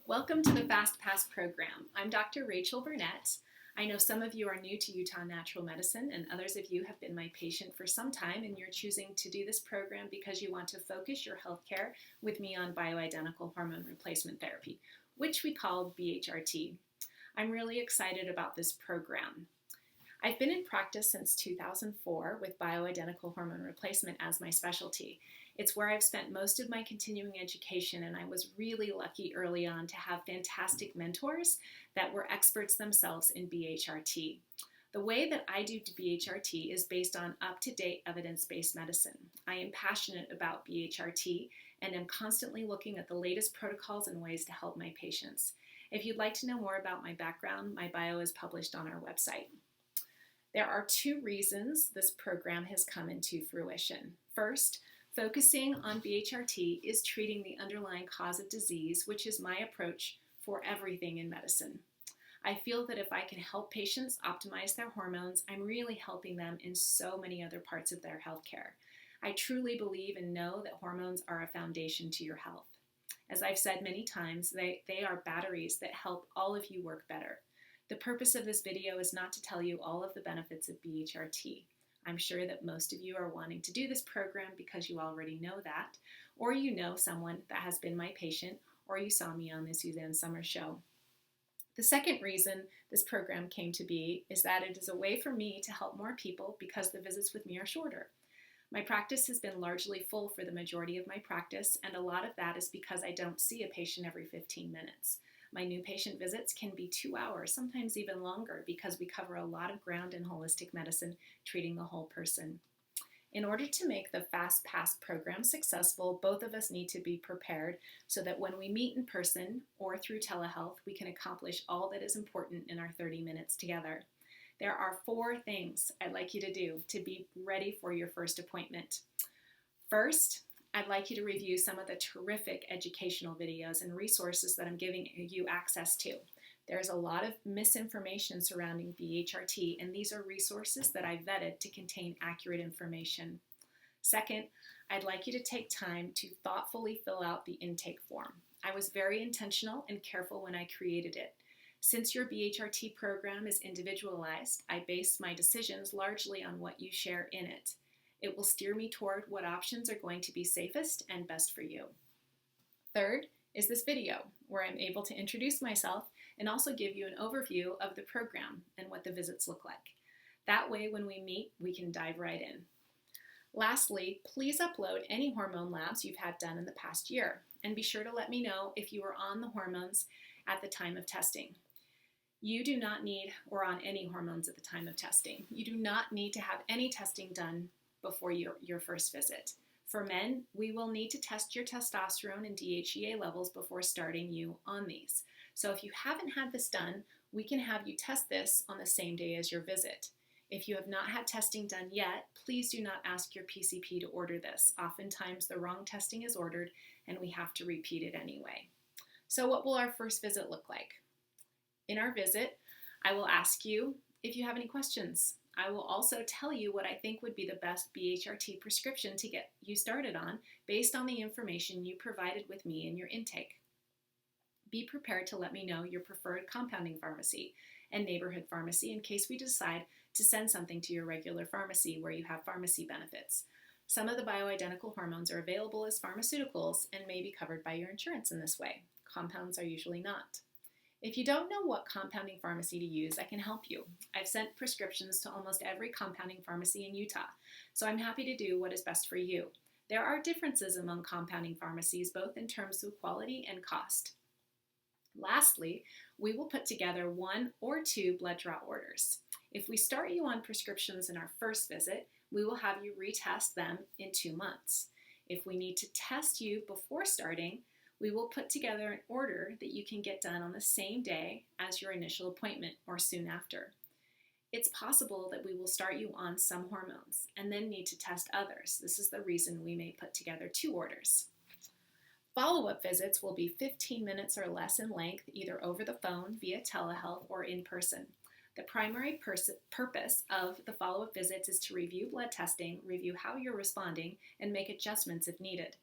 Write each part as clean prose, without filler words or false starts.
Welcome to the FastPass program. I'm Dr. Rachel Burnett. I know some of you are new to Utah Natural Medicine, and others of you have been my patient for some time, and you're choosing to do this program because you want to focus your healthcare with me on bioidentical hormone replacement therapy, which we call BHRT. I'm really excited about this program. I've been in practice since 2004 with bioidentical hormone replacement as my specialty. It's where I've spent most of my continuing education, and I was really lucky early on to have fantastic mentors that were experts themselves in BHRT. The way that I do BHRT is based on up-to-date evidence-based medicine. I am passionate about BHRT and am constantly looking at the latest protocols and ways to help my patients. If you'd like to know more about my background, my bio is published on our website. There are two reasons this program has come into fruition. First, focusing on BHRT is treating the underlying cause of disease, which is my approach for everything in medicine. I feel that if I can help patients optimize their hormones, I'm really helping them in so many other parts of their healthcare. I truly believe and know that hormones are a foundation to your health. As I've said many times, they are batteries that help all of you work better. The purpose of this video is not to tell you all of the benefits of BHRT. I'm sure that most of you are wanting to do this program because you already know that, or you know someone that has been my patient, or you saw me on the Suzanne Somers show. The second reason this program came to be is that it is a way for me to help more people because the visits with me are shorter. My practice has been largely full for the majority of my practice, and a lot of that is because I don't see a patient every 15 minutes. My new patient visits can be 2 hours, sometimes even longer, because we cover a lot of ground in holistic medicine, treating the whole person. In order to make the FastPass program successful, both of us need to be prepared so that when we meet in person or through telehealth, we can accomplish all that is important in our 30 minutes together. There are 4 things I'd like you to do to be ready for your first appointment. First, I'd like you to review some of the terrific educational videos and resources that I'm giving you access to. There's a lot of misinformation surrounding BHRT, and these are resources that I vetted to contain accurate information. Second, I'd like you to take time to thoughtfully fill out the intake form. I was very intentional and careful when I created it. Since your BHRT program is individualized, I base my decisions largely on what you share in it. It will steer me toward what options are going to be safest and best for you. Third is this video, where I'm able to introduce myself and also give you an overview of the program and what the visits look like. That way, when we meet, we can dive right in. Lastly, please upload any hormone labs you've had done in the past year, and be sure to let me know if you were on the hormones at the time of testing. You do not need, or on any hormones at the time of testing. You do not need to have any testing done before your first visit. For men, we will need to test your testosterone and DHEA levels before starting you on these. So if you haven't had this done, we can have you test this on the same day as your visit. If you have not had testing done yet, please do not ask your PCP to order this. Oftentimes the wrong testing is ordered and we have to repeat it anyway. So what will our first visit look like? In our visit, I will ask you if you have any questions. I will also tell you what I think would be the best BHRT prescription to get you started on based on the information you provided with me in your intake. Be prepared to let me know your preferred compounding pharmacy and neighborhood pharmacy in case we decide to send something to your regular pharmacy where you have pharmacy benefits. Some of the bioidentical hormones are available as pharmaceuticals and may be covered by your insurance in this way. Compounds are usually not. If you don't know what compounding pharmacy to use, I can help you. I've sent prescriptions to almost every compounding pharmacy in Utah, so I'm happy to do what is best for you. There are differences among compounding pharmacies, both in terms of quality and cost. Lastly, we will put together 1 or 2 blood draw orders. If we start you on prescriptions in our first visit, we will have you retest them in 2 months. If we need to test you before starting, we will put together an order that you can get done on the same day as your initial appointment or soon after. It's possible that we will start you on some hormones and then need to test others. This is the reason we may put together 2 orders. Follow-up visits will be 15 minutes or less in length, either over the phone, via telehealth, or in person. The primary purpose of the follow-up visits is to review blood testing, review how you're responding, and make adjustments if needed.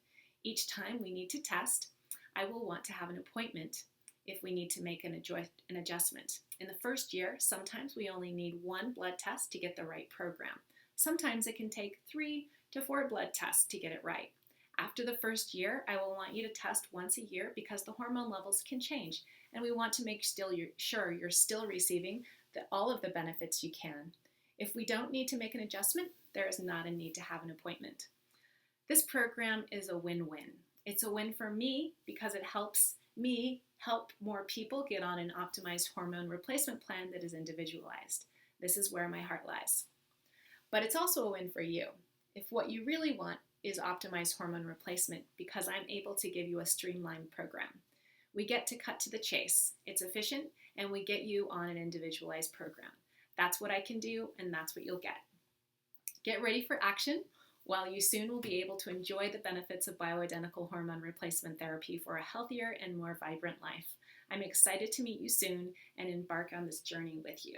Each time we need to test, I will want to have an appointment if we need to make an adjustment. In the first year, sometimes we only need one blood test to get the right program. Sometimes it can take 3 to 4 blood tests to get it right. After the first year, I will want you to test once a year because the hormone levels can change, and we want to make sure you're still receiving all of the benefits you can. If we don't need to make an adjustment, there is not a need to have an appointment. This program is a win-win. It's a win for me because it helps me help more people get on an optimized hormone replacement plan that is individualized. This is where my heart lies. But it's also a win for you. If what you really want is optimized hormone replacement, because I'm able to give you a streamlined program. We get to cut to the chase. It's efficient, and we get you on an individualized program. That's what I can do, and that's what you'll get. Get ready for action, while you soon will be able to enjoy the benefits of bioidentical hormone replacement therapy for a healthier and more vibrant life. I'm excited to meet you soon and embark on this journey with you.